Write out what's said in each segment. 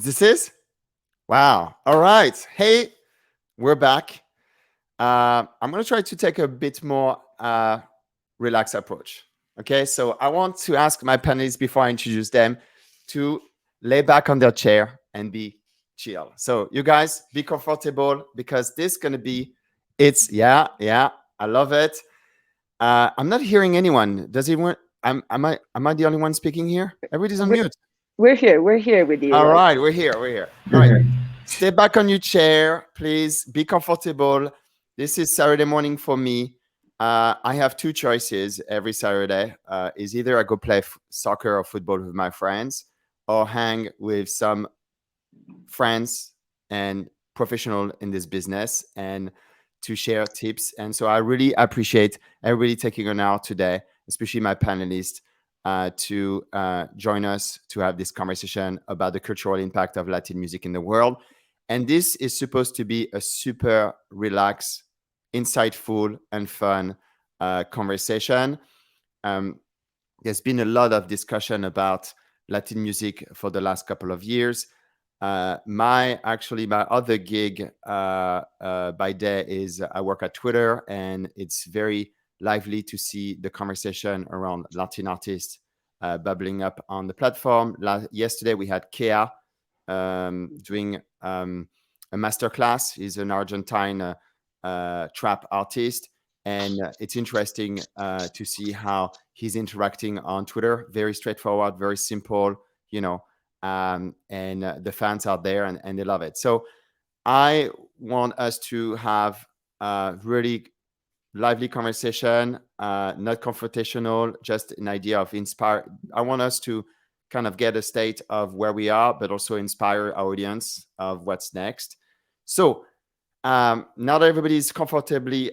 This is? Wow. All right. Hey, we're back. I'm going to try to take a bit more relaxed approach. Okay. So I want to ask my panelists before I introduce them to lay back on their chair and be chill. So you guys be comfortable because this is going to be, yeah. I love it. I'm not hearing anyone. Does anyone, am I the only one speaking here? Everybody's on mute. We're here with you. All right, we're here. All right, stay back on your chair, please. Be comfortable. This is Saturday morning for me. I have two choices every Saturday. Is either I go play soccer or football with my friends, or hang with some friends and professional in this business and to share tips. And so I really appreciate everybody taking an hour today, especially my panelists, to join us to have this conversation about the cultural impact of Latin music in the world. And this is supposed to be a super relaxed, insightful, and fun conversation. There's been a lot of discussion about Latin music for the last couple of years. My other gig by day is I work at Twitter, and it's very lively to see the conversation around Latin artists bubbling up on the platform. Yesterday we had Kea doing a masterclass. He's an Argentine trap artist, and it's interesting to see how he's interacting on Twitter. Very straightforward, very simple, and the fans are there and they love it. So I want us to have really lively conversation, not confrontational, just an idea of inspire. I want us to kind of get a state of where we are, but also inspire our audience of what's next. So now that everybody is comfortably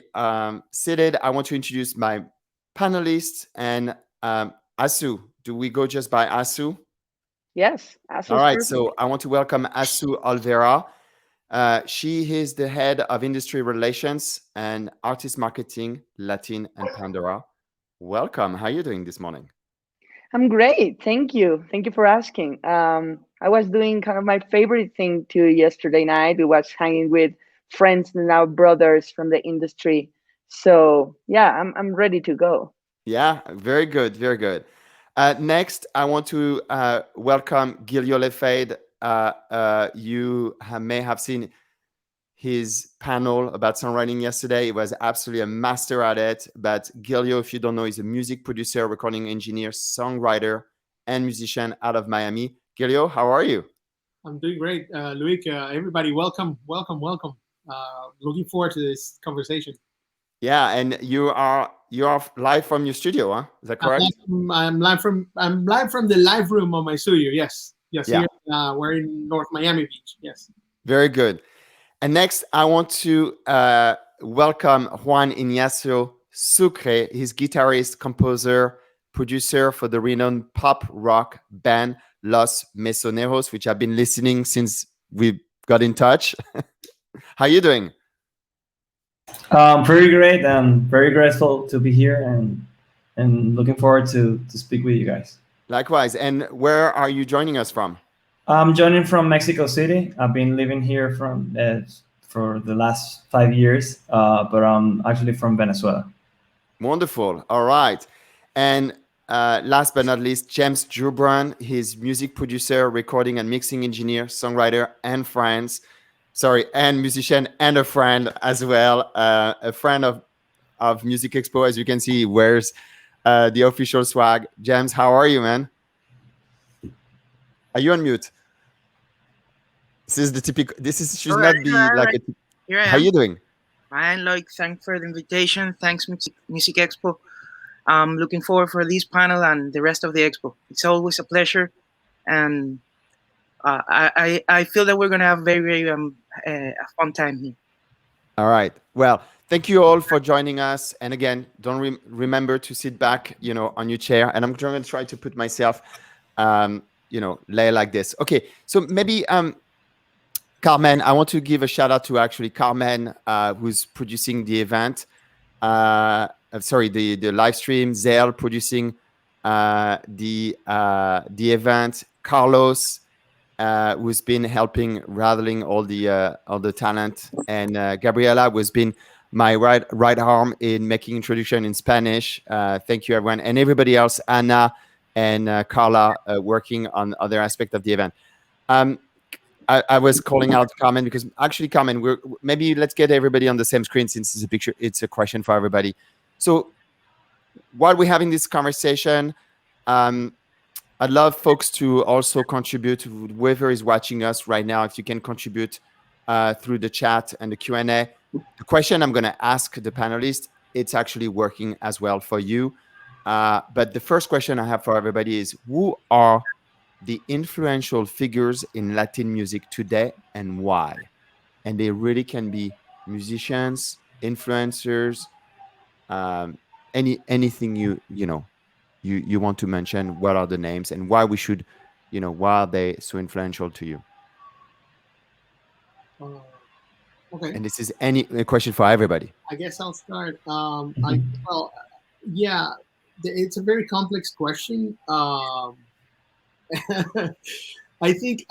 seated, I want to introduce my panelists. And Asu, do we go just by Asu? Yes. Asu. All right. So I want to welcome Asu Alvera. She is the head of industry relations and artist marketing, Latin and Pandora. Welcome. How are you doing this morning? I'm great. Thank you. Thank you for asking. I was doing kind of my favorite thing too yesterday night. We was hanging with friends and now brothers from the industry. So yeah, I'm ready to go. Yeah, very good. Very good. Next, I want to welcome Guillo Lefeld. You may have seen his panel about songwriting yesterday. It was absolutely a master at it. But Gillo, if you don't know, is a music producer, recording engineer, songwriter, and musician out of Miami. Gillo, how are you? I'm doing great. Loïc, everybody, welcome. Looking forward to this conversation. Yeah, and you are live from your studio, huh? Is that correct? I'm live from the live room of my studio. Yes. Yeah. Here, we're in North Miami Beach. Yes. Very good. And next, I want to welcome Juan Ignacio Sucre. He's guitarist, composer, producer for the renowned pop rock band Los Mesoneros, which I've been listening since we got in touch. How are you doing? Pretty great. I'm very grateful to be here and looking forward to speak with you guys. Likewise. And where are you joining us from? I'm joining from Mexico City. I've been living here for the last 5 years, but I'm actually from Venezuela. Wonderful. All right. And last but not least, James Joubran. He's music producer, recording and mixing engineer, songwriter, and and musician, and a friend as well. A friend of Music Expo. As you can see, he wears the official swag. James, how are you, man? Are you on mute? This is the typical. Should not be like a. How are you doing? Fine, Loïc. Thanks for the invitation. Thanks, Music Expo. I'm looking forward for this panel and the rest of the expo. It's always a pleasure, and I feel that we're gonna have very a fun time here. All right. Well, thank you all for joining us. And again, don't remember to sit back, on your chair. And I'm going to try to put myself, lay like this. Okay. So maybe, Carmen, I want to give a shout out to actually Carmen, who's producing the event. The live stream. Zale producing the event. Carlos, who's been helping rattling all the talent, and Gabriela, who's been my right arm in making introduction in Spanish. Thank you, everyone, and everybody else, Anna and Carla, working on other aspects of the event. I was calling out Carmen because actually, Carmen, maybe let's get everybody on the same screen since it's a picture. It's a question for everybody. So while we're having this conversation, I'd love folks to also contribute. Whoever is watching us right now, if you can contribute through the chat and the Q&A. The question I'm going to ask the panelists, it's actually working as well for you. But the first question I have for everybody is, who are the influential figures in Latin music today and why? And they really can be musicians, influencers, anything you want to mention. What are the names and why we should, why are they so influential to you? Okay. And this is a question for everybody. I guess I'll start. It's a very complex question. I think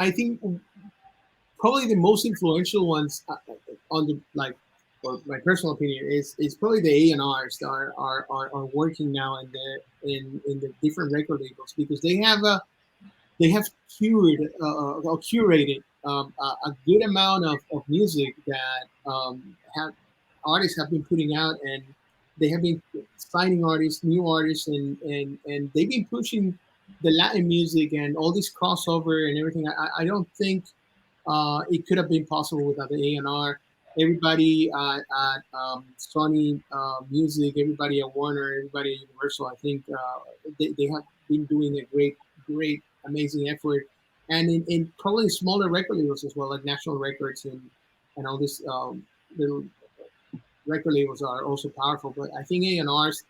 probably the most influential ones on the or my personal opinion is probably the A&Rs that are working now in the different record labels, because they have curated a good amount of music that artists have been putting out, and they have been signing artists, new artists, and they've been pushing the Latin music and all this crossover and everything. I don't think it could have been possible without the A&R. Everybody at Sony Music, everybody at Warner, everybody at Universal, I think they have been doing a great, amazing effort. And in probably smaller record labels as well, like National Records and all these little record labels are also powerful. But I think A&Rs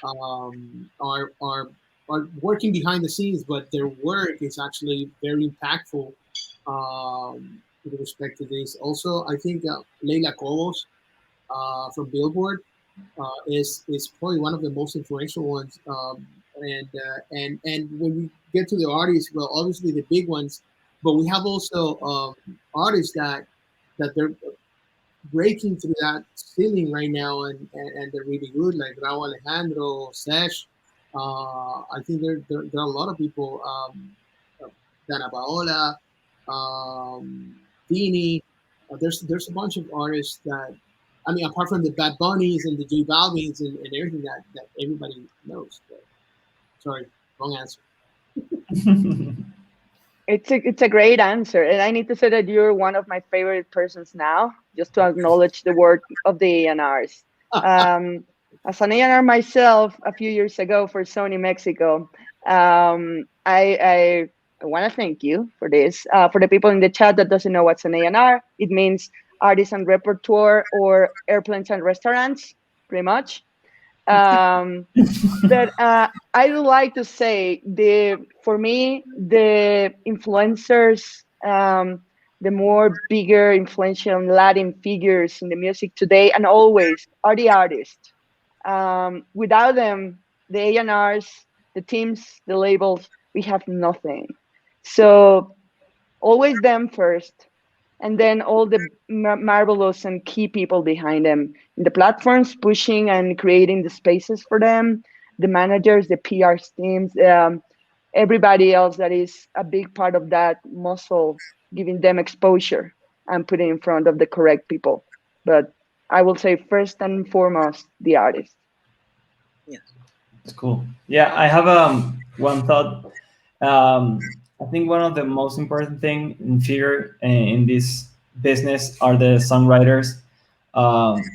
are working behind the scenes, but their work is actually very impactful with respect to this. Also, I think Leila Cobos from Billboard is probably one of the most influential ones. And when we get to the artists, well, obviously the big ones, but we have also artists that they're breaking through that ceiling right now, and they're really good, like Raul Alejandro, Sesh. I think there are a lot of people, Dana Paola, Dini. There's a bunch of artists that, I mean, apart from the Bad Bunnies and the J Balvins and everything that everybody knows. But, sorry, wrong answer. It's a great answer, and I need to say that you're one of my favorite persons now, just to acknowledge the work of the A&Rs. As an A&R myself, a few years ago for Sony Mexico, I want to thank you for this. For the people in the chat that doesn't know what's an A&R, it means artists and repertoire, or airplanes and restaurants, pretty much. But I would like to say, for me, the influencers, the more bigger influential Latin figures in the music today and always are the artists. Without them, the A&Rs, the teams, the labels, we have nothing. So always them first, and then all the marvelous and key people behind them in the platforms, pushing and creating the spaces for them, the managers, the PR teams, everybody else that is a big part of that muscle, giving them exposure and putting in front of the correct people. But I will say first and foremost, the artist. Yes. That's cool. Yeah, I have one thought. I think one of the most important thing in figure in this business are the songwriters,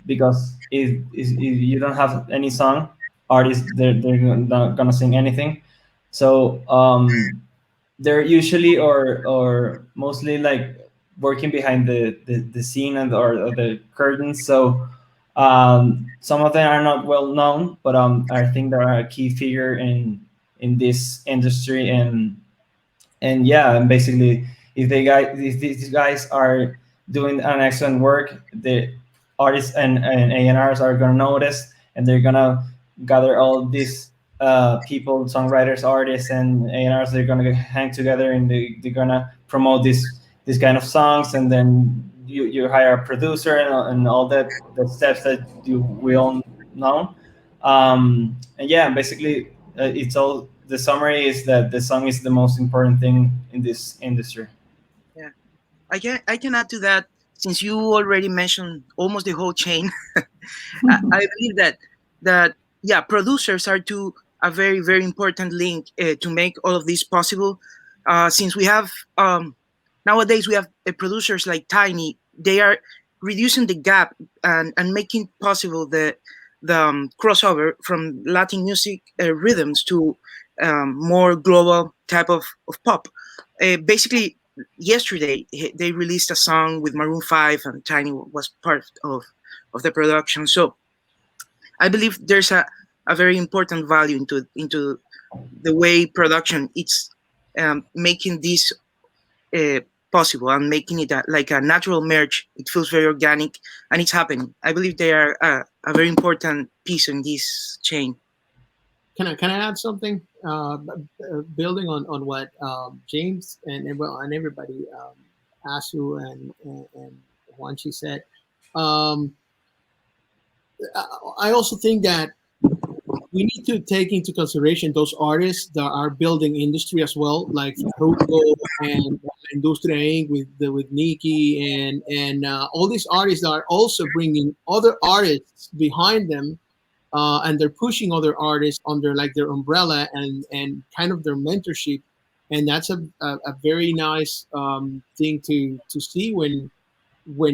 because if you don't have any song, artists they're not gonna sing anything. So they're usually or mostly like working behind the scene or the curtains. So some of them are not well known, but I think they are a key figure in this industry. And yeah, and basically, if these guys are doing an excellent work, the artists and A&Rs are gonna notice, and they're gonna gather all these people, songwriters, artists, and A&Rs, they're gonna hang together and they're gonna promote this kind of songs, and then you hire a producer and all that the steps that we all know. And yeah, basically, it's all the summary is that the song is the most important thing in this industry. Yeah, I can add to that, since you already mentioned almost the whole chain. I believe that yeah, producers are to a very very important link to make all of this possible. Since we have nowadays we have producers like Tiny, they are reducing the gap and making possible the crossover from Latin music rhythms to more global type of pop. Basically, yesterday they released a song with Maroon 5, and Tiny was part of the production. So I believe there's a very important value into the way production it's making this uh, possible and making it like a natural merge. It feels very organic, and it's happening. I believe they are a very important piece in this chain. Can I add something? Building on what James and everybody, Asu and Juanchi said. Um, I also think that we need to take into consideration those artists that are building industry as well, like Farruko and Indusrty with Nicki and all these artists that are also bringing other artists behind them, and they're pushing other artists under like their umbrella and kind of their mentorship, and that's a very nice thing to see when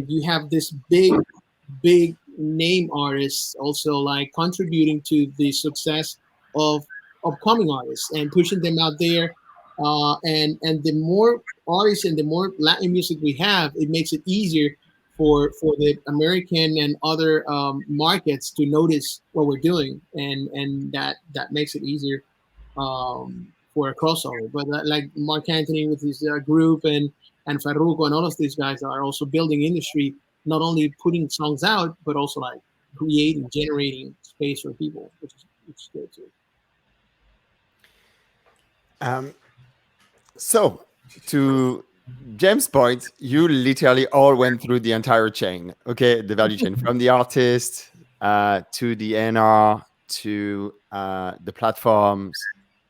you have this big name artists also like contributing to the success of upcoming artists and pushing them out there. And the more artists and the more Latin music we have, it makes it easier for the American and other markets to notice what we're doing, and that makes it easier for a crossover. But like Mark Anthony with his group and Farruko and all of these guys are also building industry, not only putting songs out, but also like creating, generating space for people, which is good too. So, to James' point, you literally all went through the entire chain, okay? The value chain from the artist to the NR to the platforms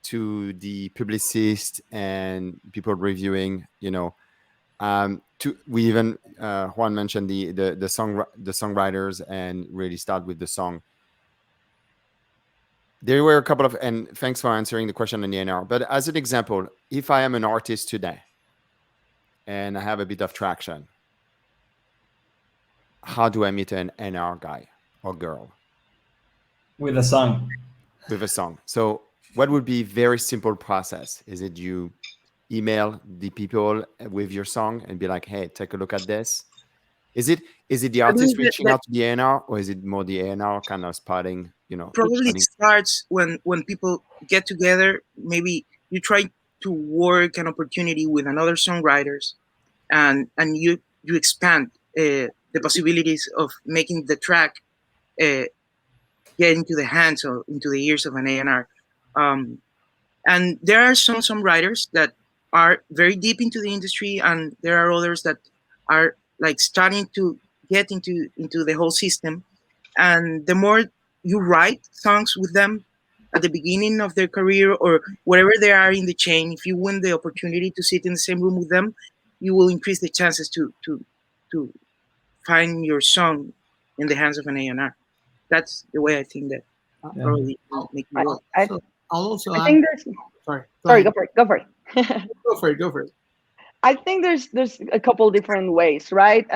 to the publicist and people reviewing, we even Juan mentioned the songwriters and really start with the song. There were a couple of, and thanks for answering the question on the NR. But as an example, if I am an artist today and I have a bit of traction, how do I meet an NR guy or girl? With a song. With a song. So what would be very simple process? Is it you email the people with your song and be like, hey, take a look at this? Is it the artist reaching out to the A&R, or is it more the A&R kind of spotting, Probably it starts when people get together. Maybe you try to work an opportunity with another songwriters, and you expand the possibilities of making the track get into the hands or into the ears of an A&R. And there are some songwriters that are very deep into the industry, and there are others that are like starting to get into the whole system. And the more you write songs with them at the beginning of their career or wherever they are in the chain, if you win the opportunity to sit in the same room with them, you will increase the chances to find your song in the hands of an A&R. That's the way I think that probably make it work. I think there's. Sorry, go for it. Go for it. I think there's a couple different ways, right?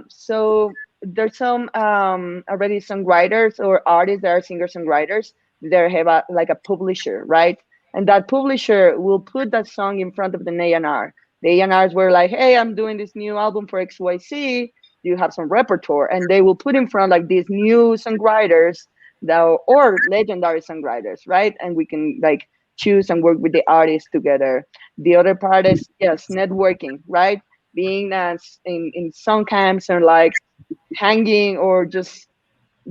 So there's some already songwriters or artists that are singer-songwriters that have like a publisher, right? And that publisher will put that song in front of the A&R. The A&Rs were like, hey, I'm doing this new album for XYZ. Do you have some repertoire? And they will put in front like these new songwriters or legendary songwriters, right? And we can like choose and work with the artists together. The other part is networking, right? Being in song camps and like hanging or just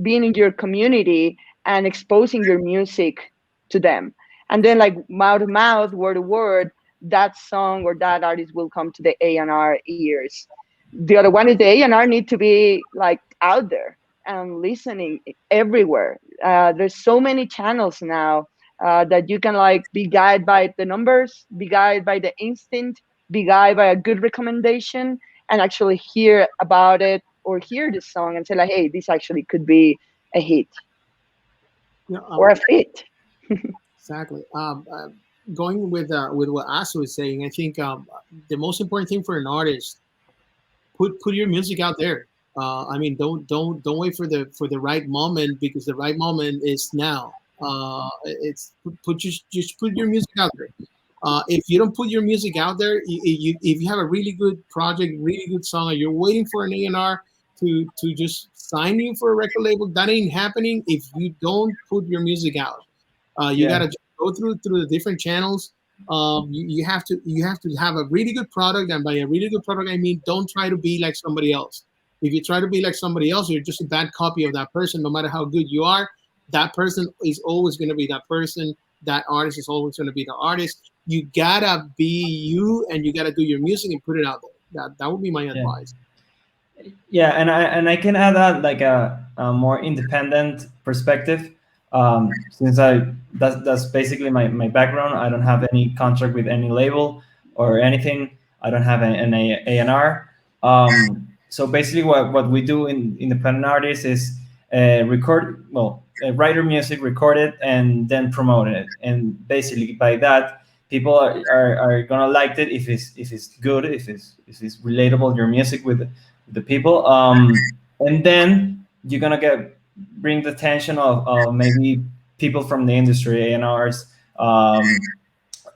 being in your community and exposing your music to them. And then like mouth to mouth, word to word, that song or that artist will come to the A&R ears. The other one is the A&R need to be like out there and listening everywhere. There's so many channels now that you can like be guided by the numbers, be guided by the instinct, be guided by a good recommendation, and actually hear about it or hear the song and say like, hey, this actually could be a hit or a fit. Exactly. Going with what Asu is saying, I think the most important thing for an artist, put your music out there. I mean, don't wait for the right moment, because the right moment is now. It's just put your music out there. If you don't put your music out there, if you have a really good project, really good song, and you're waiting for an A&R to just sign you for a record label, that ain't happening if you don't put your music out. You gotta go through the different channels. You have to have a really good product, and by a really good product, I mean don't try to be like somebody else. If you try to be like somebody else, you're just a bad copy of that person. No matter how good you are, that person is always going to be that person. That artist is always going to be the artist. You gotta be you, and you gotta do your music and put it out there. That would be my advice. Yeah, and I can add that like a more independent perspective. Since that's basically my background. I don't have any contract with any label or anything. I don't have an A&R. So basically, what we do in independent artists is writer music, record it, and then promote it. And basically, by that, people are gonna like it if it's good, if it's relatable, your music with the people. And then you're gonna bring the attention of maybe people from the industry, A&Rs,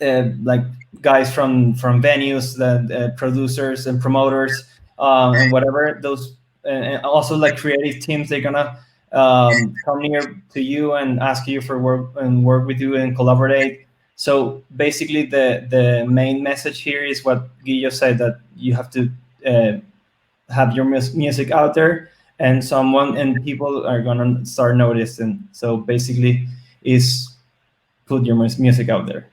like guys from venues, that producers and promoters, and whatever those, and also like creative teams. They're gonna come near to you and ask you for work with you and collaborate. So basically, the main message here is what Guillo said, that you have to have your music out there, and people are gonna start noticing. So basically, is put your music out there.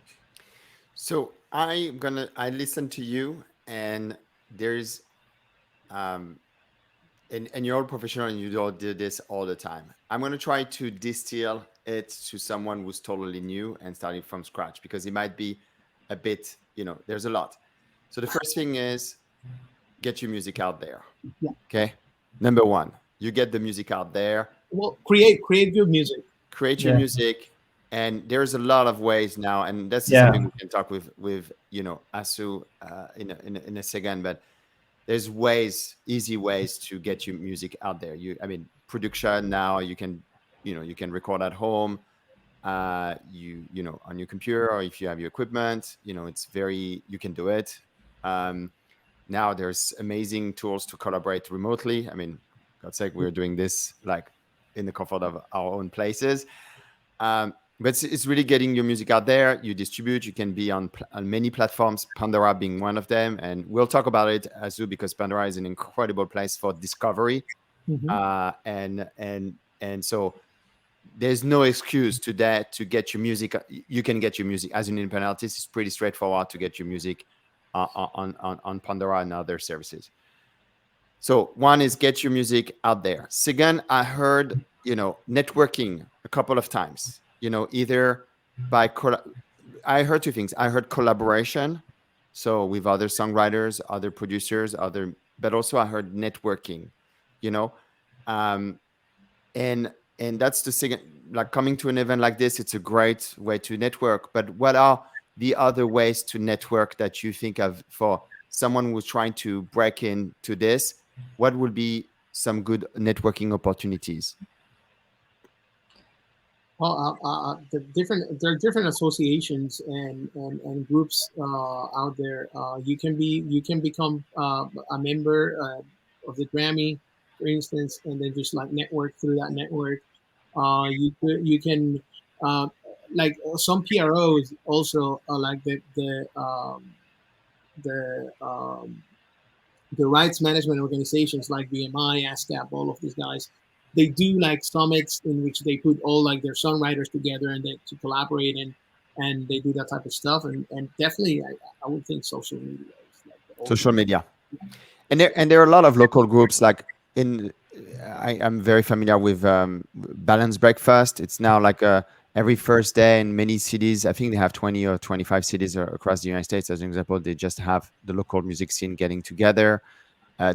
So I listen to you, and there's and you're all professional and you all do this all the time. I'm gonna try to distill it to someone who's totally new and starting from scratch, because it might be a bit, there's a lot. So the first thing is get your music out there. Yeah. Okay. Number one, you get the music out there. Well, create good music. Create your music. And there's a lot of ways now, and that's something we can talk with Asu in a second. But there's easy ways to get your music out there. Production now, you can record at home, on your computer, or if you have your equipment, you can do it. Now there's amazing tools to collaborate remotely. God's sake, we're doing this like in the comfort of our own places. But it's really getting your music out there. You distribute. You can be on many platforms, Pandora being one of them. And we'll talk about it, Azu, because Pandora is an incredible place for discovery. Mm-hmm. And so there's no excuse to that to get your music. You can get your music as an independent artist. It's pretty straightforward to get your music on Pandora and other services. So one is get your music out there. Second, I heard networking a couple of times. Either by I heard two things. I heard collaboration, so with other songwriters, other producers, but also I heard networking. And that's the second. Like coming to an event like this, it's a great way to network. But what are the other ways to network that you think of for someone who's trying to break into this? What would be some good networking opportunities? Well, there are different associations and groups out there. You can become a member of the Grammy, for instance, and then just like network through that network. You can like some PROs also like the rights management organizations like BMI, ASCAP, all of these guys. they do like summits in which they put all like their songwriters together and they to collaborate and they do that type of stuff. And definitely, I would think social media is like the Social ultimate. media. And there are a lot of local groups like I'm very familiar with Balanced Breakfast. It's now like every first day in many cities. I think they have 20 or 25 cities across the United States. As an example, they just have the local music scene getting together.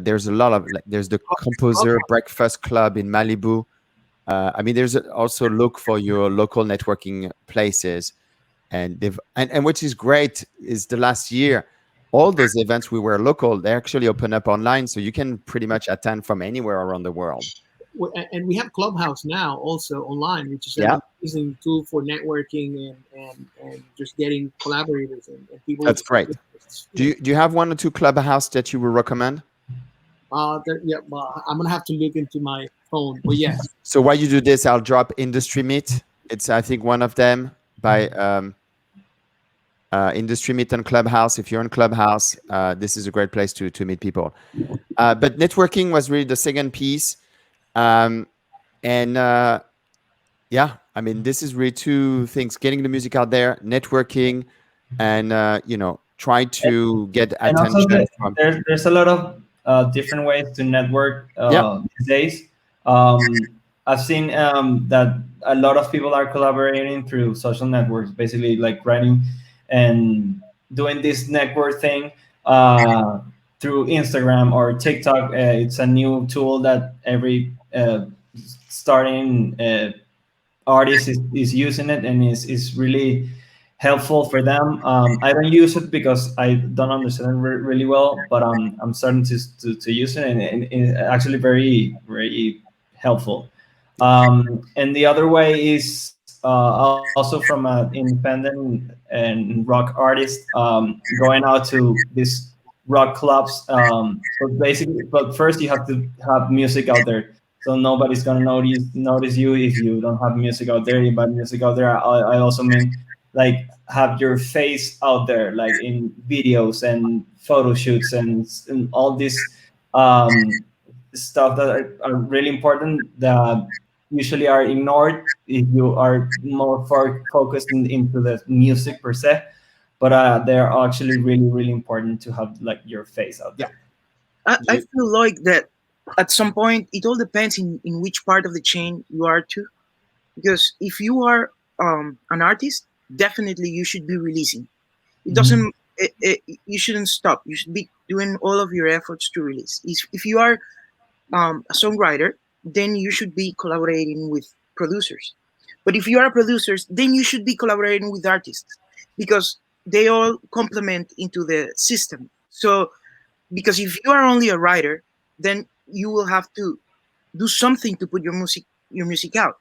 There's a lot of there's the Composer Breakfast Club in Malibu. I mean, there's also look for your local networking places, and and which is great is the last year all those events we were local, they actually open up online, so you can pretty much attend from anywhere around the world. And we have Clubhouse now also online, which is Yeah. an amazing tool for networking and just getting collaborators and people. That's great. Do you have one or two Clubhouse that you would recommend? Yeah, well, I'm gonna have to look into my phone, but yes. So while you do this, I'll drop Industry Meet. It's I think one of them by Industry Meet and Clubhouse. If you're in Clubhouse, this is a great place to meet people. But networking was really the second piece. Yeah, I mean, this is really two things: getting the music out there, networking, and try to get attention. And also there's a lot of different ways to network these days. I've seen that a lot of people are collaborating through social networks, basically like writing and doing this network thing through Instagram or TikTok. It's a new tool that every starting artist is using it, and is really helpful for them. I don't use it because I don't understand it really well, but I'm starting to use it, and it's actually very, very helpful. And the other way is also from an independent and rock artist, going out to these rock clubs. But first you have to have music out there. So nobody's gonna notice you if you don't have music out there. But music out there, I also mean like have your face out there, like in videos and photo shoots and all this stuff that are really important, that usually are ignored if you are more focused into the music per se. But they're actually really, really important to have like your face out there. I feel like that at some point it all depends in which part of the chain you are to, because if you are an artist, definitely you should be releasing. It doesn't you shouldn't stop. You should be doing all of your efforts to release. If you are a songwriter, then you should be collaborating with producers. But if you are producers, then you should be collaborating with artists, because they all complement into the system. So because if you are only a writer, then you will have to do something to put your music out.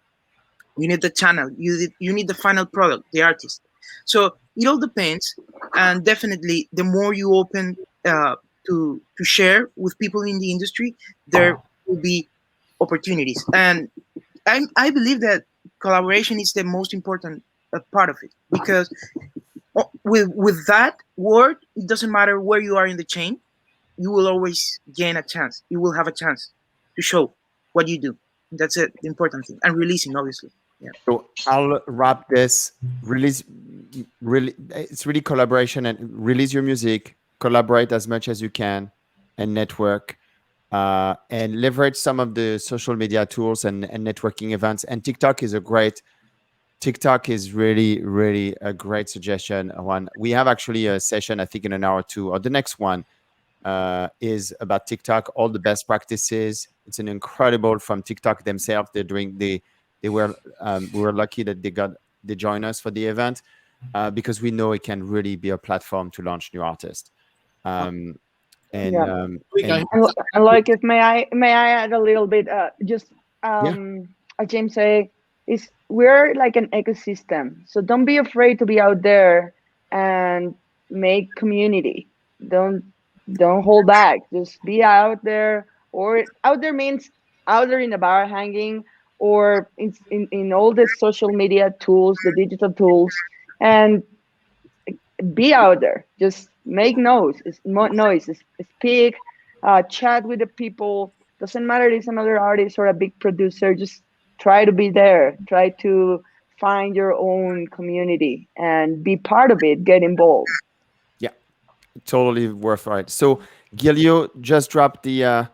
You need the channel, you need the final product, the artist. So it all depends, and definitely the more you open to share with people in the industry, there will be opportunities. And I believe that collaboration is the most important part of it, because with that word, it doesn't matter where you are in the chain, you will always gain a chance. You will have a chance to show what you do. That's it, the important thing. And releasing, obviously. Yeah. So I'll wrap this. It's really collaboration, and release your music, collaborate as much as you can, and network, and leverage some of the social media tools and networking events. And TikTok is really, really a great suggestion. One, we have actually a session, I think in an hour or two, or the next one is about TikTok, all the best practices. It's an incredible from TikTok themselves. We were lucky that they joined us for the event, because we know it can really be a platform to launch new artists. And I like, if may I add a little bit, just as James say, is we're like an ecosystem. So don't be afraid to be out there and make community. Don't hold back. Just be out there, or out there means out there in the bar hanging, or in all the social media tools, the digital tools, and be out there. Just make noise, speak, chat with the people, Doesn't matter if it's another artist or a big producer, just try to be there. Try to find your own community and be part of it, get involved. Yeah, totally worth it. So Guillo just dropped the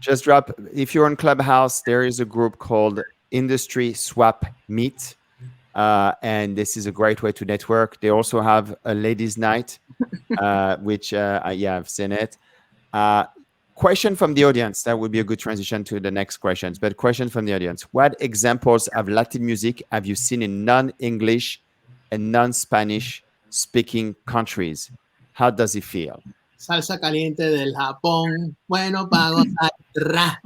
just drop. If you're on Clubhouse, there is a group called Industry Swap Meet. And this is a great way to network. They also have a ladies' night, which yeah, I've seen it. Question from the audience. That would be a good transition to the next questions. But question from the audience: what examples of Latin music have you seen in non-English and non-Spanish speaking countries? How does it feel? Salsa caliente del Japón, bueno para gozar. Ra.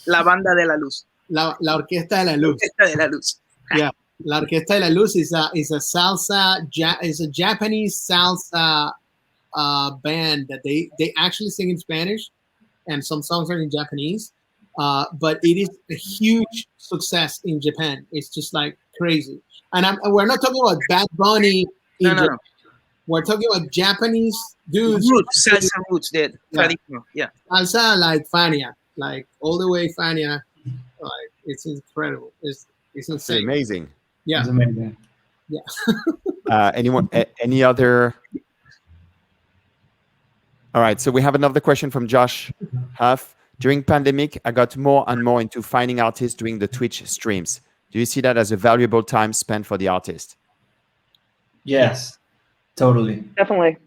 La banda de la luz. La orquesta de la luz. Orquesta de la luz. Yeah, La Orquesta de la Luz is a salsa, is a Japanese salsa band that they actually sing in Spanish, and some songs are in Japanese. But it is a huge success in Japan. It's just like crazy. And we're not talking about Bad Bunny. No. We're talking about Japanese dudes. Roots, salsa roots, traditional. Yeah. Salsa like Fania, like all the way Fania. Like it's incredible. It's insane. It's amazing. Yeah. It's amazing. Yeah. Anyone? Any other? All right. So we have another question from Josh Huff. During pandemic, I got more and more into finding artists doing the Twitch streams. Do you see that as a valuable time spent for the artist? Yes, totally. Definitely.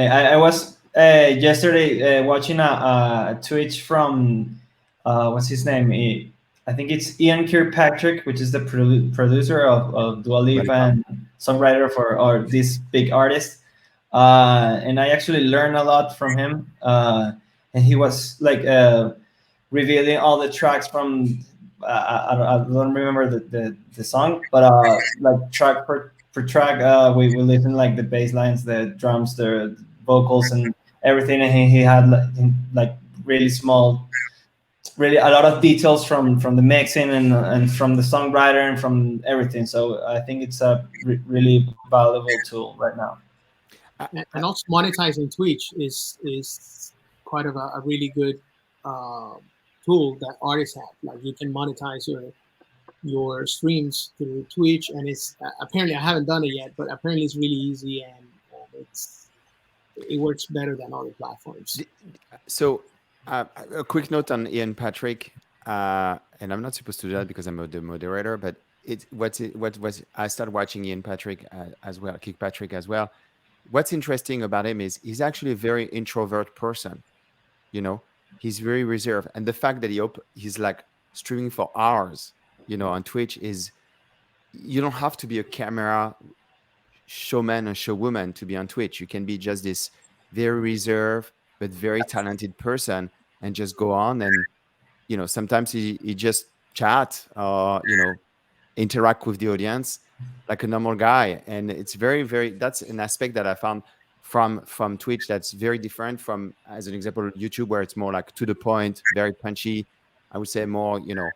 I was yesterday watching a Twitch from what's his name? I think it's Ian Kirkpatrick, which is the producer of Dua Lipa and songwriter for this big artist. And I actually learned a lot from him. And he was like revealing all the tracks from I don't remember the song, but like track per track, we listen like the bass lines, the drums, the vocals, and everything. And he had like really small, really a lot of details from the mixing and from the songwriter and from everything. So I think it's a really valuable tool right now. And also monetizing Twitch is quite of a really good tool that artists have. Like you can monetize your streams through Twitch, and it's apparently I haven't done it yet, but apparently it's really easy and it works better than other platforms. So a quick note on Ian Patrick, and I'm not supposed to do that because I'm the moderator, but I started watching Ian Patrick as well, Kirkpatrick as well. What's interesting about him is he's actually a very introvert person. You know, he's very reserved, and the fact that he's like streaming for hours, you know, on Twitch is, you don't have to be a camera showman or showwoman to be on Twitch. You can be just this very reserved but very talented person and just go on and, you know, sometimes he just chat or, you know, interact with the audience like a normal guy. And it's very, very, that's an aspect that I found from Twitch that's very different from, as an example, YouTube, where it's more like to the point, very punchy. I would say more, you know,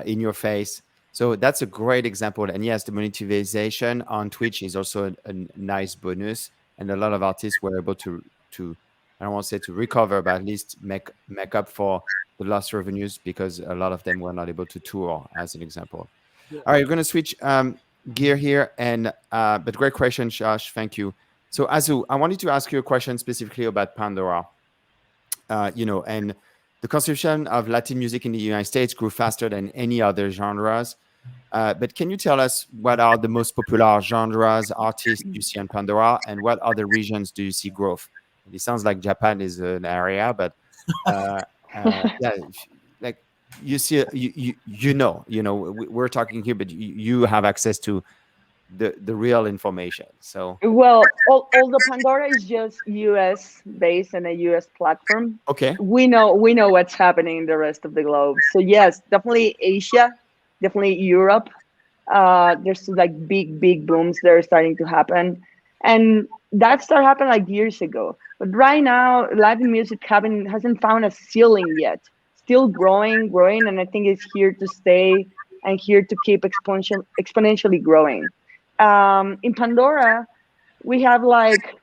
in your face. So that's a great example. And yes, the monetization on Twitch is also a nice bonus. And a lot of artists were able to I don't want to say to recover, but at least make up for the lost revenues, because a lot of them were not able to tour, as an example. Yeah. All right, we're going to switch gear here. And but great question, Josh. Thank you. So Azu, I wanted to ask you a question specifically about Pandora. You know, and the consumption of Latin music in the United States grew faster than any other genres. But can you tell us what are the most popular genres, artists you see on Pandora, and what other regions do you see growth? It sounds like Japan is an area, but yeah, like you see, you know, we're talking here, but you have access to the real information. So well, although Pandora is just US based and a US platform, okay, we know what's happening in the rest of the globe. So yes, definitely Asia, definitely Europe. There's like big booms that are starting to happen, and that started happening like years ago. But right now, Latin music hasn't found a ceiling yet. Still growing, and I think it's here to stay and here to keep exponentially growing. In Pandora, we have like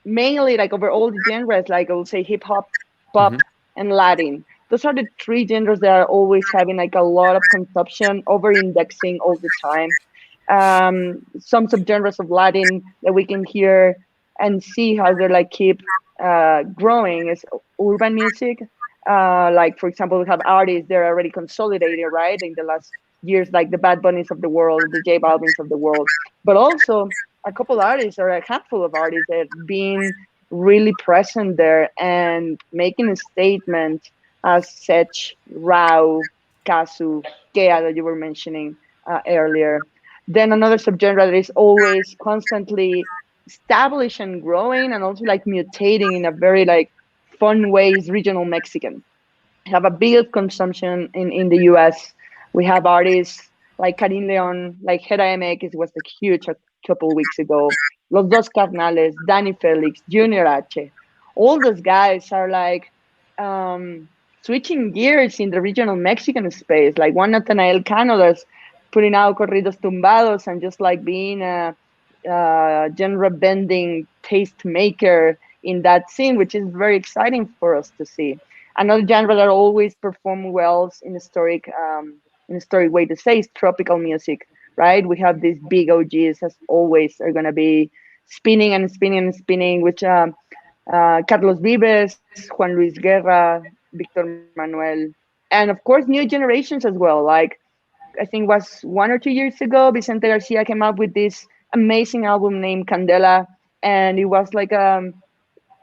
mainly like over all the genres, like I would say hip hop, pop, and Latin. Those are the three genres that are always having like a lot of consumption, over indexing all the time. Some subgenres of Latin that we can hear and see how they like keep growing is urban music. Like for example, we have artists that are already consolidated, right, in the last years, like the Bad Bunnies of the world, the J Balvins of the world, but also a couple artists or a handful of artists that have been really present there and making a statement, as such Rao, Kazu, Kea that you were mentioning earlier. Then another subgenre that is always constantly established and growing and also like mutating in a very like fun way is regional Mexican. Have a big consumption in the US. We have artists like Karim Leon, like Hera MX was like huge a couple weeks ago. Los Dos Carnales, Danny Felix, Junior H. All those guys are like switching gears in the regional Mexican space. Like one Nathanael Cano that's putting out corridos tumbados and just like being a genre bending taste maker in that scene, which is very exciting for us to see. Another genre that always perform well in a historic way to say is tropical music, right? We have these big OGs as always are gonna be spinning and spinning and spinning, which Carlos Vives, Juan Luis Guerra, Victor Manuel, and of course new generations as well. Like I think it was 1 or 2 years ago, Vicente Garcia came up with this amazing album named Candela, and it was like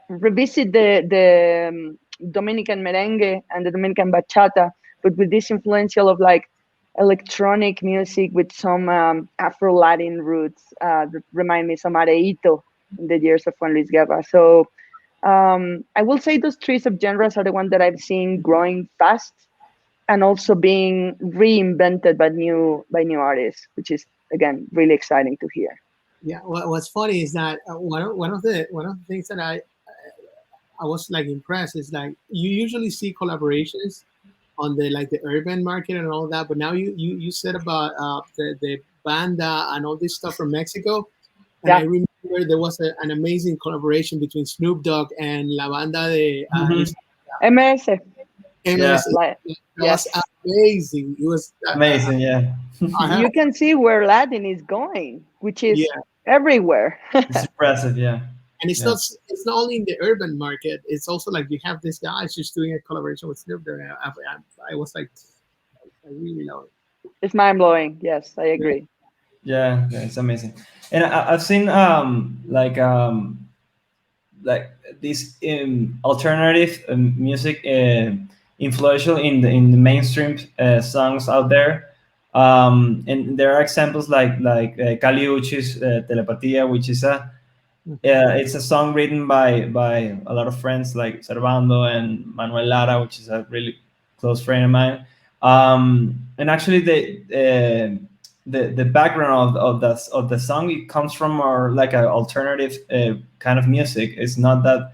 revisit the Dominican merengue and the Dominican bachata, but with this influential of like electronic music with some Afro Latin roots that remind me some Areito in the years of Juan Luis Guerra. So I will say those three subgenres are the ones that I've seen growing fast and also being reinvented by new artists, which is again really exciting to hear. Yeah, what's funny is that one of the things that I was like impressed is like you usually see collaborations on the like the urban market and all that, but now you said about the banda and all this stuff from Mexico, and Yeah. I remember there was an amazing collaboration between Snoop Dogg and La Banda de MS. MS. Like, That yes. was amazing. It was Amazing, yeah. You can see where Latin is going, which is Yeah. everywhere. It's impressive, yeah. And it's Yeah. not only in the urban market. It's also like you have this guy just doing a collaboration with Snoop Dogg. I was like, I really love it. It's mind blowing. Yes, I agree. Yeah, it's amazing. And I've seen like this alternative music influential in the mainstream songs out there. And there are examples like Kali Uchis Telepatia, which is it's a song written by a lot of friends like Servando and Manuel Lara, which is a really close friend of mine. And actually the background of the song, it comes from our like an alternative kind of music. It's not that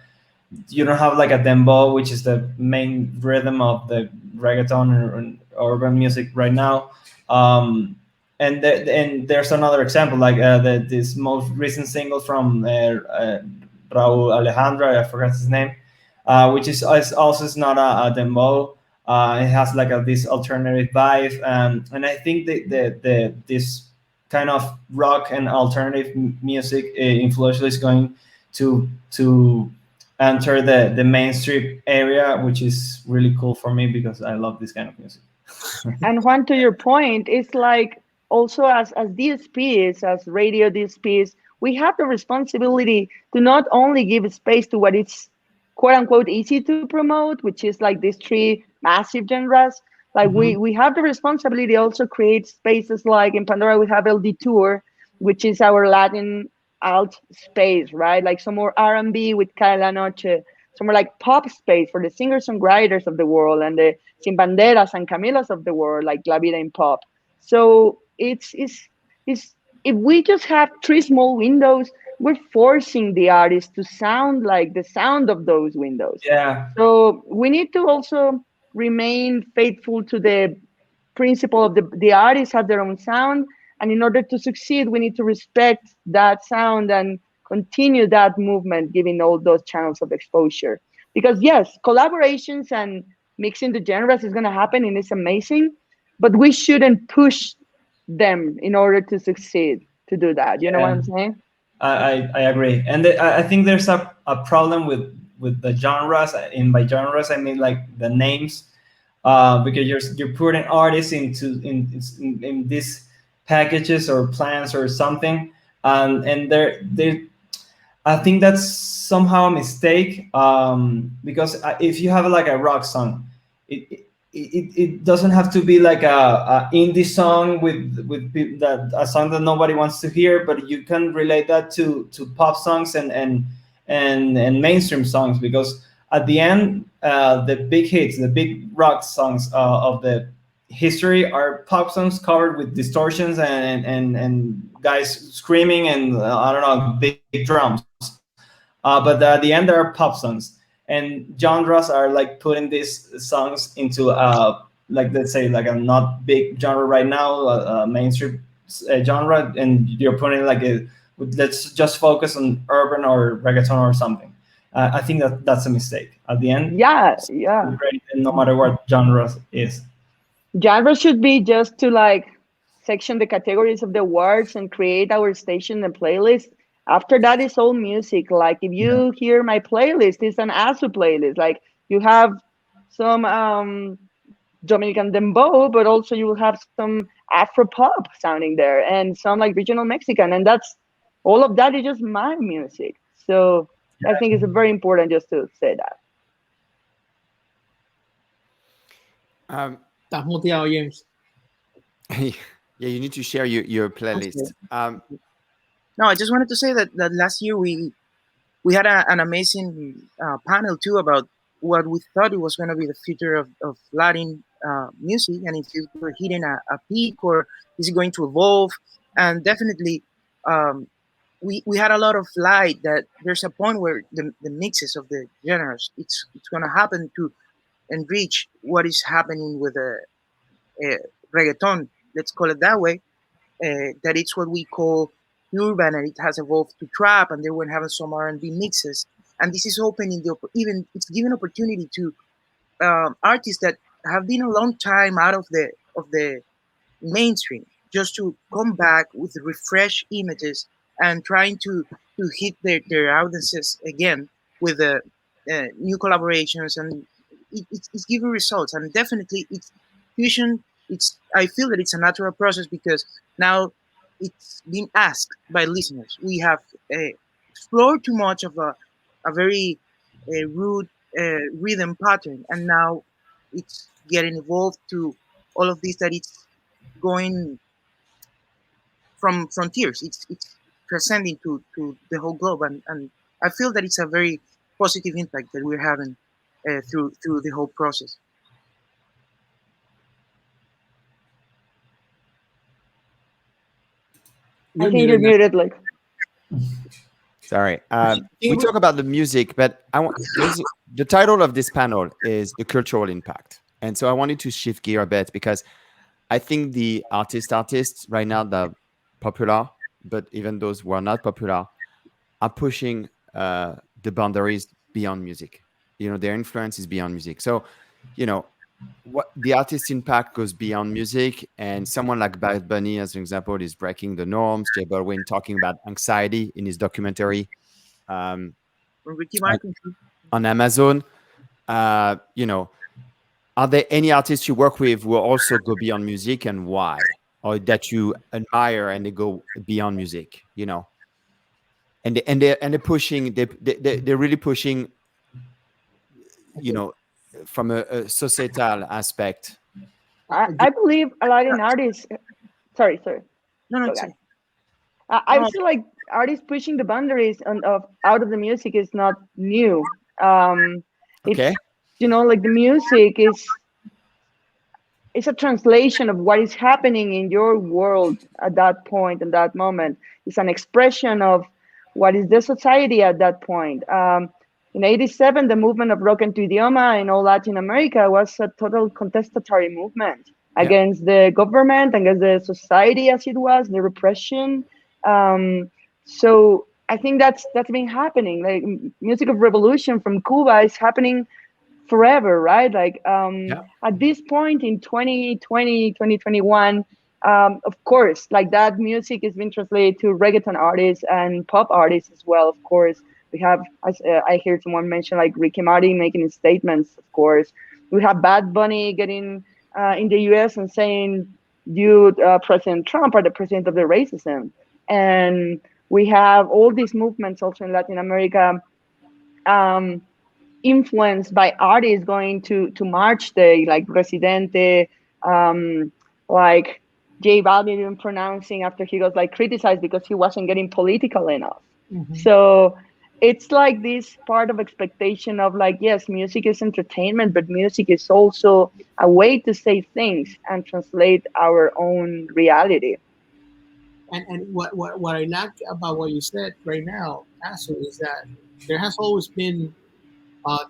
you don't have like a dembow, which is the main rhythm of the reggaeton or urban music right now. And there's another example like this most recent single from Raul Alejandro, I forgot his name, which is also is not a dembow. It has like this alternative vibe, and I think the this kind of rock and alternative music influential is going to enter the mainstream area, which is really cool for me because I love this kind of music. And Juan, to your point, it's like also as DSPs, as radio DSPs, we have the responsibility to not only give space to what it's quote unquote easy to promote, which is like these three massive genres. Like we have the responsibility also create spaces like in Pandora we have LD Tour, which is our Latin alt space, right? Like some more R&B with Cae la Noche, some more like pop space for the singer-songwriters of the world and the Sin Banderas and Camilas of the world, like La Vida in Pop. So it's if we just have three small windows, we're forcing the artist to sound like the sound of those windows. Yeah. So we need to also remain faithful to the principle of the artists have their own sound, and in order to succeed, we need to respect that sound and continue that movement, giving all those channels of exposure. Because yes, collaborations and mixing the genres is going to happen and it's amazing, but we shouldn't push them in order to succeed to do that. You know what I'm saying? I agree, and I think there's a problem with the genres. And by genres, I mean like the names, because you're putting artists in these packages or plans or something, and they I think that's somehow a mistake, because if you have like a rock song, it doesn't have to be like a indie song that a song that nobody wants to hear, but you can relate that to pop songs and mainstream songs, because at the end, the big hits, the big rock songs of the history are pop songs covered with distortions and guys screaming and I don't know, big drums. But at the end, there are pop songs, and genres are like putting these songs into like, let's say, like a not big genre right now, a mainstream genre, and you're putting like let's just focus on urban or reggaeton or something. I think that's a mistake. At the end, Yeah. great, no matter what genre is. Genre should be just to like section the categories of the words and create our station and playlist. After that is all music. Like if you hear my playlist, it's an Asu playlist. Like you have some Dominican dembow, but also you will have some Afro pop sounding there and some like regional Mexican, and that's all of that is just my music. So I think it's very important just to say that. Estás muteado, James. Yeah, you need to share your playlist. No, I just wanted to say that last year we had an amazing panel too about what we thought it was going to be the future of Latin music, and if you were hitting a peak or is it going to evolve. And definitely we had a lot of light that there's a point where the mixes of the genres, it's going to happen to enrich what is happening with reggaeton, let's call it that way, that it's what we call urban, and it has evolved to trap, and they were having some R&B mixes, and this is opening it's giving opportunity to artists that have been a long time out of the mainstream, just to come back with refreshed images and trying to hit their audiences again with new collaborations, and it's giving results. And definitely it's fusion. I feel that it's a natural process because now it's been asked by listeners. We have explored too much of a very rude rhythm pattern, and now it's getting evolved to all of this, that it's going from frontiers. It's transcending to the whole globe, and I feel that it's a very positive impact that we're having through the whole process. I think you're muted, like. Sorry. We talk about the music, but the title of this panel is the cultural impact, and so I wanted to shift gear a bit because I think the artists right now that are popular, but even those who are not popular, are pushing the boundaries beyond music. Their influence is beyond music. So, what the artist impact goes beyond music, and someone like Bad Bunny, as an example, is breaking the norms. J Balvin talking about anxiety in his documentary on Amazon. Are there any artists you work with who also go beyond music, and why, or that you admire and they go beyond music? And they're pushing. They're really pushing. From a societal aspect. I believe a lot in artists. Sorry. No, okay. I feel like artists pushing the boundaries out of the music is not new. Okay. Like the music it's a translation of what is happening in your world at that point and that moment. It's an expression of what is the society at that point. In '87, the movement of Rock en tu Idioma in all Latin America was a total contestatory movement against the government, against the society as it was, the repression. So I think that's been happening. Like music of revolution from Cuba is happening forever, right? Like at this point in 2020, 2021, of course, like that music has been translated to reggaeton artists and pop artists as well. Of course, we have, as I hear someone mention, like Ricky Martin making statements. Of course, we have Bad Bunny getting in the U.S. and saying, "You, President Trump, are the president of the racism," and we have all these movements also in Latin America. Influenced by artists going to March Day, like Residente, like J Balvin even pronouncing after he was like criticized because he wasn't getting political enough. So it's like this part of expectation of like, yes, music is entertainment, but music is also a way to say things and translate our own reality. And what I like about what you said right now, Asu, is that there has always been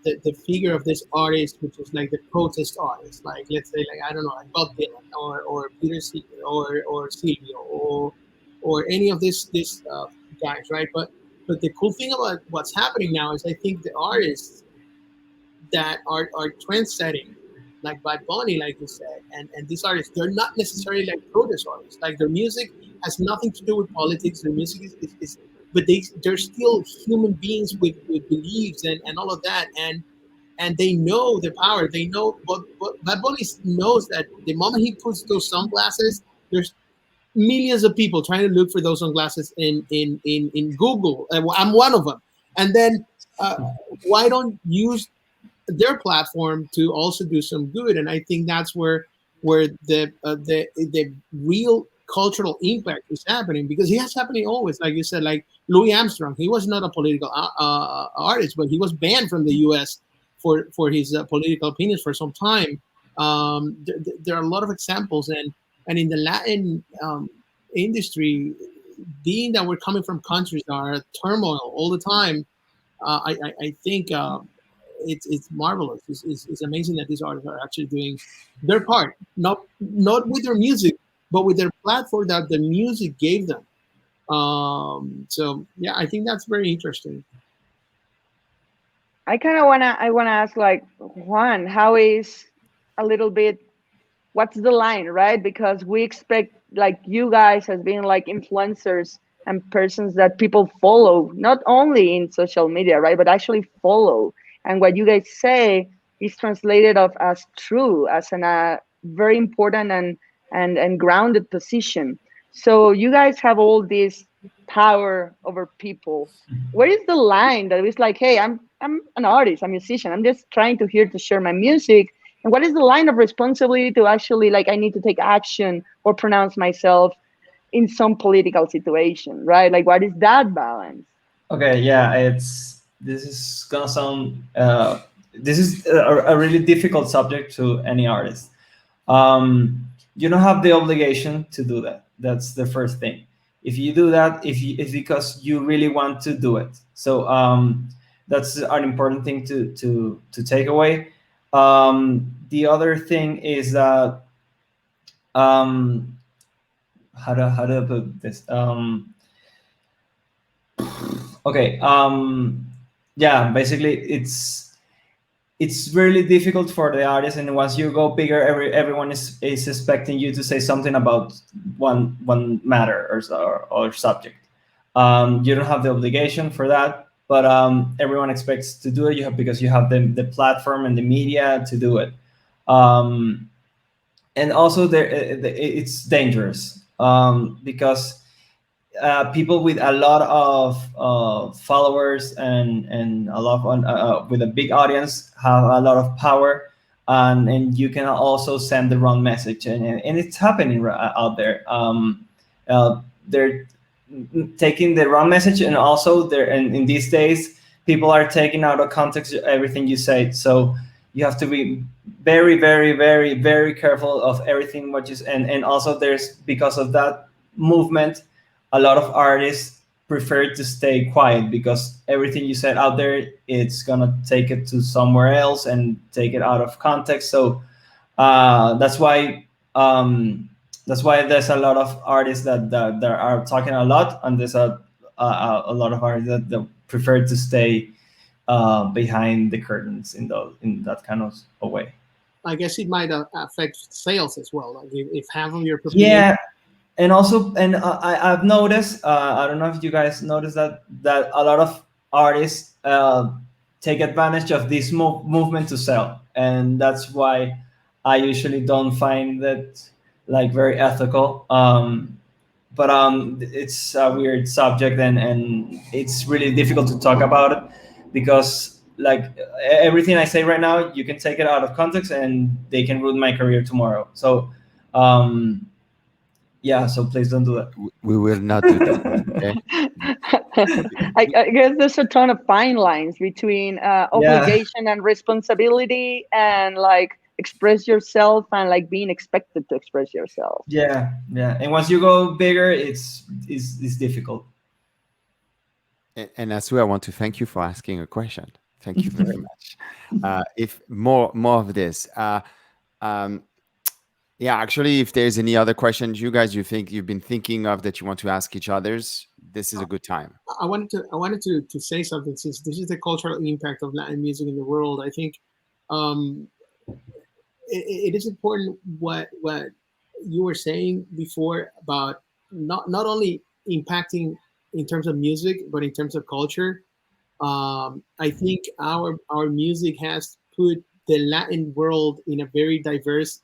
the figure of this artist, which is like the protest artist, like let's say, like I don't know, like Bob Dylan or Peter Seeger or Silvio or any of these guys, right? But the cool thing about what's happening now is I think the artists that are trend setting, like Bad Bunny, like you said, and these artists, they're not necessarily like protest artists. Like their music has nothing to do with politics. Their music is but they're still human beings with beliefs and all of that, and they know the power. They know, but Bad Bunny knows that the moment he puts those sunglasses, there's millions of people trying to look for those sunglasses in Google. I'm one of them. And then why don't use their platform to also do some good? And I think that's where the real cultural impact is happening, because it has happening always. Like you said, like Louis Armstrong, he was not a political artist, but he was banned from the U.S. for his political opinions for some time. There are a lot of examples, and in the Latin industry, being that we're coming from countries that are turmoil all the time, I think it's marvelous. It's amazing that these artists are actually doing their part, not with their music, but with their platform that the music gave them. So yeah, I think that's very interesting. I kind of wanna ask, like, Juan, how is a little bit, what's the line, right? Because we expect like you guys as being like influencers and persons that people follow, not only in social media, right, but actually follow. And what you guys say is translated of as true, as a very important and grounded position. So you guys have all this power over people. Where is the line that is like, hey, I'm an artist, I'm a musician, I'm just trying to here to share my music, and what is the line of responsibility to actually, like, I need to take action or pronounce myself in some political situation, right? Like, what is that balance? Okay, yeah, this is gonna sound this is a really difficult subject to any artist. You don't have the obligation to do that. That's the first thing. If you do that, it's because you really want to do it. So that's an important thing to take away. The other thing is that how to put this? Okay. Yeah. Basically, it's really difficult for the artist, and once you go bigger, everyone is expecting you to say something about one matter or subject. You don't have the obligation for that, but everyone expects to do it. Because you have the platform and the media to do it. And also it's dangerous because people with a lot of followers and a lot of, with a big audience have a lot of power, and you can also send the wrong message, and it's happening out there. They're taking the wrong message, and also in these days people are taking out of context everything you say. So you have to be very, very, very, very careful of everything what you, and also there's, because of that movement, a lot of artists prefer to stay quiet, because everything you said out there, it's gonna take it to somewhere else and take it out of context. So that's why there's a lot of artists that are talking a lot, and there's a a lot of artists that prefer to stay behind the curtains in that kind of a way. I guess it might affect sales as well. Like if half of your population. Yeah, and also, and I've noticed. I don't know if you guys noticed that a lot of artists take advantage of this movement to sell, and that's why I usually don't find that like very ethical. But it's a weird subject, and it's really difficult to talk about it because like everything I say right now, you can take it out of context and they can ruin my career tomorrow. So yeah, so please don't do that. We will not do that. Okay? I guess there's a ton of fine lines between obligation and responsibility, and like express yourself and like being expected to express yourself. Yeah, and once you go bigger, it's difficult. And Asu, I want to thank you for asking a question. Thank you very much. If more of this. Yeah, actually, if there's any other questions you think you've been thinking of that you want to ask each others, this is a good time. I wanted to say something, since this is the cultural impact of Latin music in the world. I think it is important what you were saying before about not only impacting in terms of music, but in terms of culture. I think our music has put the Latin world in a very diverse.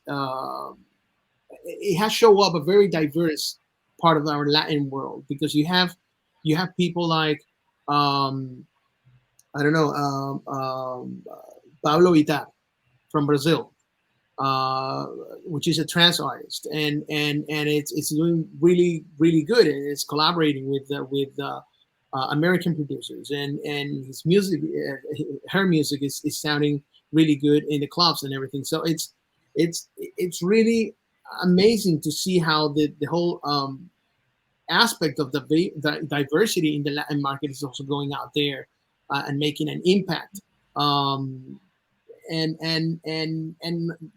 It has shown up a very diverse part of our Latin world, because you have people like I don't know, Pablo Vittar from Brazil, which is a trance artist, and it's doing really good, and it's collaborating with American producers, and his music, her music is sounding really good in the clubs and everything. So it's really amazing to see how the whole aspect of the diversity in the Latin market is also going out there and making an impact. And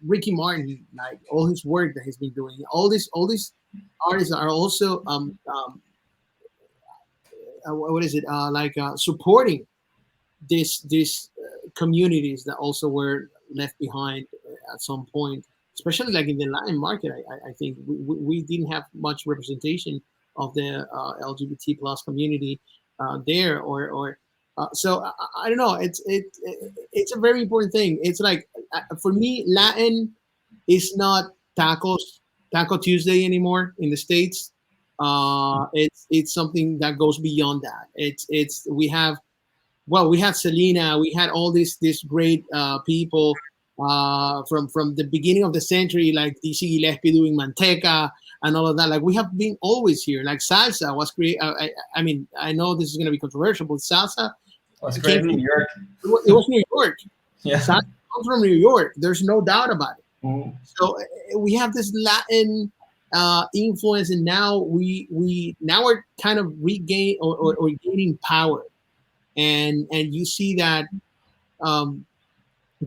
Ricky Martin, like all his work that he's been doing, all these artists are also what is it supporting these communities that also were left behind at some point, especially like in the Latin market. I think we didn't have much representation of the LGBT plus community there, or so I don't know. It's a very important thing. It's like for me, Latin is not Taco Tuesday anymore in the States. It's something that goes beyond that. We had Selena, we had all these great people from the beginning of the century, like Dizzy Gillespie doing Manteca and all of that. Like we have been always here. Like salsa was created. I mean, I know this is going to be controversial, but salsa was created in New York. It was New York. Yeah, salsa comes from New York. There's no doubt about it. Mm. So we have this Latin influence, and now we're kind of regain or gaining power, and you see that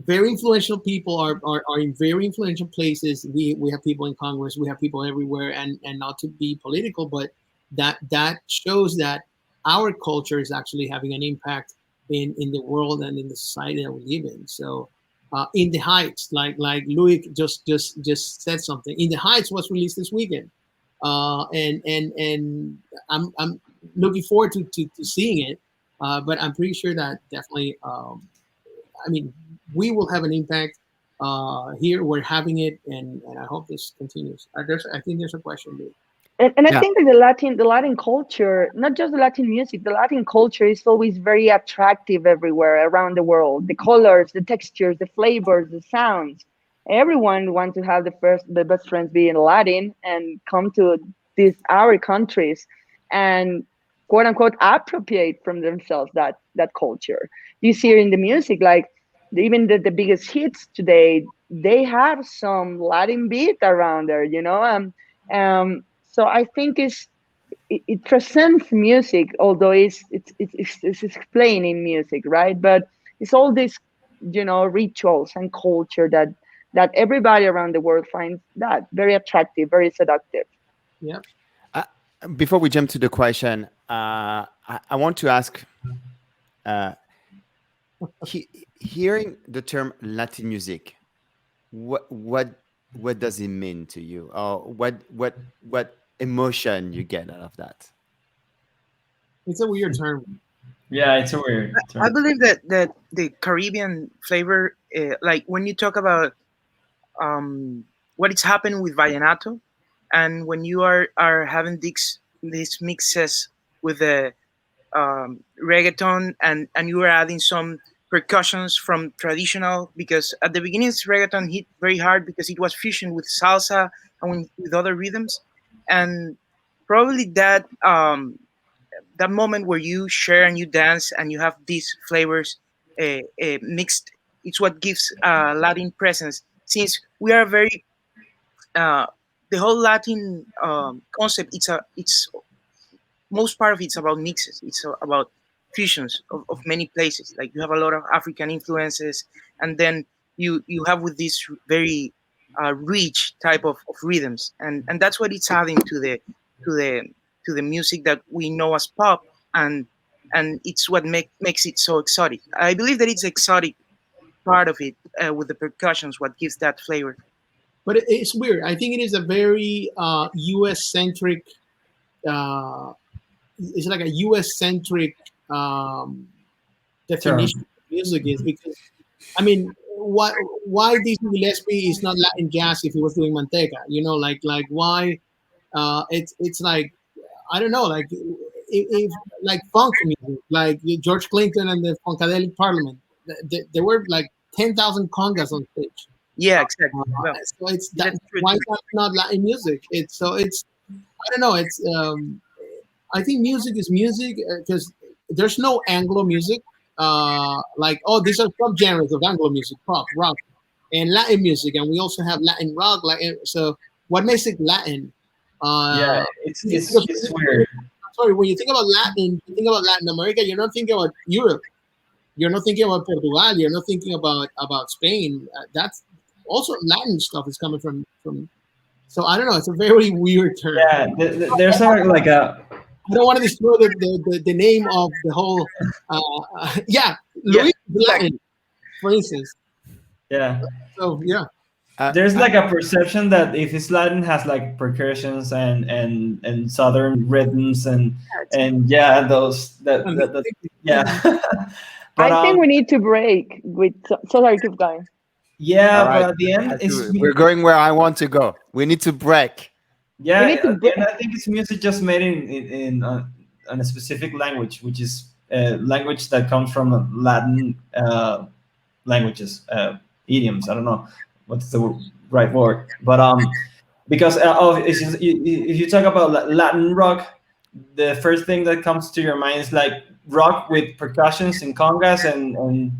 very influential people are in very influential places. We have people in Congress, we have people everywhere, and not to be political, but that shows that our culture is actually having an impact in the world and in the society that we live in. So In the Heights, like Loïc just said something. In the Heights was released this weekend, and I'm looking forward to seeing it. But I'm pretty sure that definitely, I mean, we will have an impact here. We're having it, and I hope this continues. I think there's a question there. And I think that the Latin culture, not just the Latin music, the Latin culture is always very attractive everywhere around the world. The colors, the textures, the flavors, the sounds. Everyone wants to have the best friends be in Latin and come to our countries and quote unquote appropriate from themselves that culture. You see it in the music, like even the biggest hits today, they have some Latin beat around there, you know. So I think it transcends music, although it's explained in music, right? But it's all these, you know, rituals and culture that everybody around the world finds that very attractive, very seductive. Yeah. Before we jump to the question, I I want to ask, hearing the term Latin music, what does it mean to you, or what emotion you get out of that? It's a weird term. Yeah, it's a weird I term. believe that the Caribbean flavor, like when you talk about what is happening with vallenato, and when you are having these mixes with the reggaeton, and you are adding some percussions from traditional, because at the beginning reggaeton hit very hard because it was fusion with salsa and with other rhythms, and probably that moment where you share and you dance and you have these flavors mixed, it's what gives Latin presence, since we are very uh, the whole Latin concept, it's most part of it's about mixes. It's about fusions of many places. Like you have a lot of African influences, and then you have with this very rich type of rhythms, and that's what it's adding to the to the music that we know as pop, and it's what makes it so exotic. I believe that it's exotic part of it with the percussions, what gives that flavor. But it's weird. I think it is a very U.S. centric. Uh, it's like a U.S. centric Term. definition of music is, because I mean, why Dizzy Gillespie is not Latin jazz if he was doing Manteca? You know, like why it's like, I don't know, like if like funk music, like George Clinton and the Funkadelic Parliament, there were like 10,000 congas on stage. Yeah, exactly. Well, So it's that. that's true. Why is that not Latin music? It's I don't know. It's I think music is music because there's no Anglo music. Like, oh, these are subgenres of Anglo music: pop, rock, and Latin music, and we also have Latin rock. So what makes it Latin? Yeah, Because it's weird. sorry, when you think about Latin, you think about Latin America. You're not thinking about Europe. You're not thinking about Portugal. You're not thinking about Spain. That's also Latin stuff is coming from. So I don't know. It's a very weird term. Yeah, there's like a I don't want to destroy the name of the whole. Yeah, Loïc is Latin, for instance. yeah. So yeah, There's like a perception that if it's Latin has like percussions and southern rhythms and yeah those that yeah. But I think we need to break with. So sorry, keep going. yeah, All but right, at the end it's we're going where I want to go. We need to break. yeah. We need to At the end, I think it's music just made in a specific language, which is a language that comes from Latin languages, idioms. I don't know what's the right word, but because if you talk about Latin rock, the first thing that comes to your mind is like rock with percussions and congas and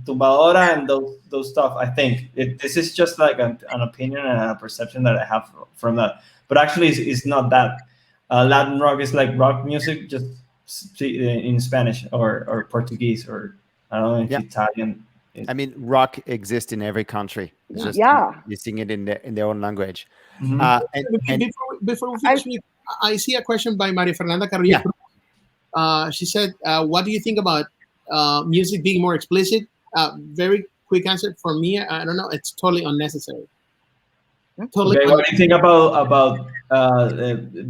tumbadora and those stuff. I think this is just like an opinion and a perception that I have from that, but actually it's not that. Latin rock is like rock music, just in Spanish or Portuguese or I don't know if Yeah. Italian. I mean, rock exists in every country. It's just Yeah. you sing it in their own language. Mhm. And before we finish, I see a question by Maria Fernanda Carrillo. She said, "What do you think about music being more explicit?" Very quick answer for me. I don't know. It's totally unnecessary. Totally. Okay, what do you think about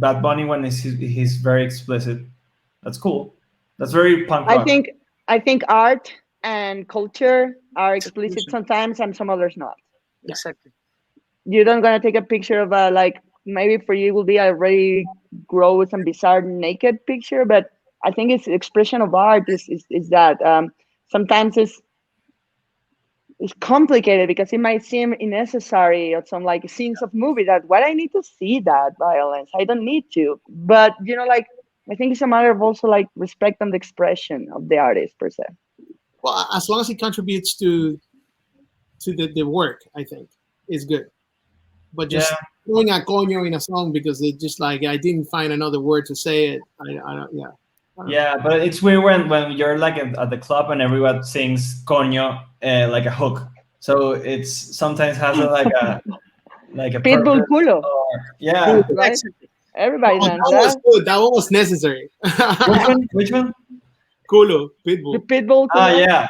Bad Bunny when he's very explicit? That's cool. That's very punk rock. I think art and culture are explicit sometimes, and some others not. Exactly. You don't gonna take a picture of a like maybe for you it will be a very gross and bizarre naked picture, but I think it's expression of art is that sometimes it's complicated because it might seem unnecessary or some like scenes of movie that what I need to see that violence. I don't need to. But you know, like I think it's a matter of also like respect and the expression of the artist per se. Well, as long as it contributes to the work, I think is good. But just throwing a coño in a song because it just like I didn't find another word to say it. I don't. Yeah. Yeah, but it's weird when you're like at the club and everyone sings coño like a hook. So it's sometimes has like a Pitbull purpose culo. yeah. Right? Everybody knows That was good. That one was necessary. Which one? Culo, The Pitbull. Pitbull. Ah, collab? yeah.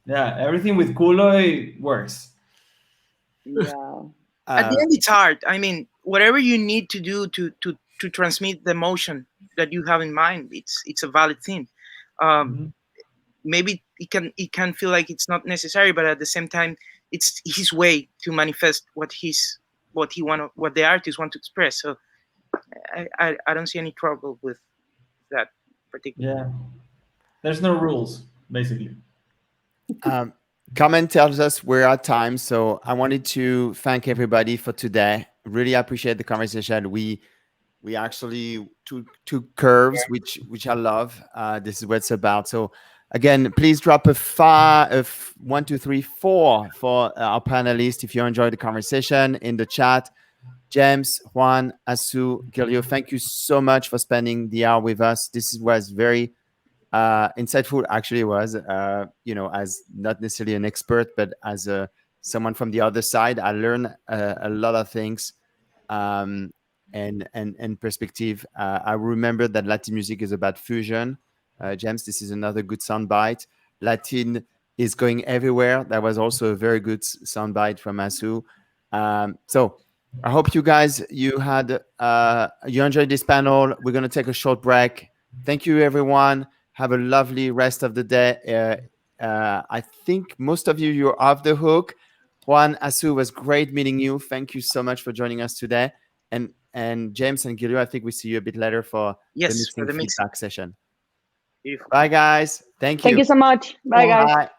Yeah, everything with culo works. Yeah. At the end, it's art. I mean, whatever you need to do to transmit the emotion that you have in mind, it's a valid thing. Mhm. Maybe it can feel like it's not necessary, but at the same time, it's his way to manifest what the artist want to express. So I don't see any trouble with that particular. Yeah. There's no rules, basically. Comment tells us we're at time, so I wanted to thank everybody for today. Really appreciate the conversation. We actually took curves, which I love. This is what it's about. So again, please drop a 1, 2, 3, 4 for our panelists if you enjoyed the conversation in the chat. James, Juan, Asu, Guillo, thank you so much for spending the hour with us. This was very insightful. Actually, it was as not necessarily an expert, but as someone from the other side, I learned a lot of things. And perspective. I remember that Latin music is about fusion. James, this is another good soundbite. Latin is going everywhere. That was also a very good soundbite from Asu. So I hope you guys you enjoyed this panel. We're going to take a short break. Thank you, everyone. Have a lovely rest of the day. I think most of you're off the hook. Juan, Asu, was great meeting you. Thank you so much for joining us today. And James and Guillo, I think we see you a bit later for the Yes, for mixing the mix. feedback session. Beautiful. Bye, guys. Thank you. Thank you so much. Bye, guys. Bye.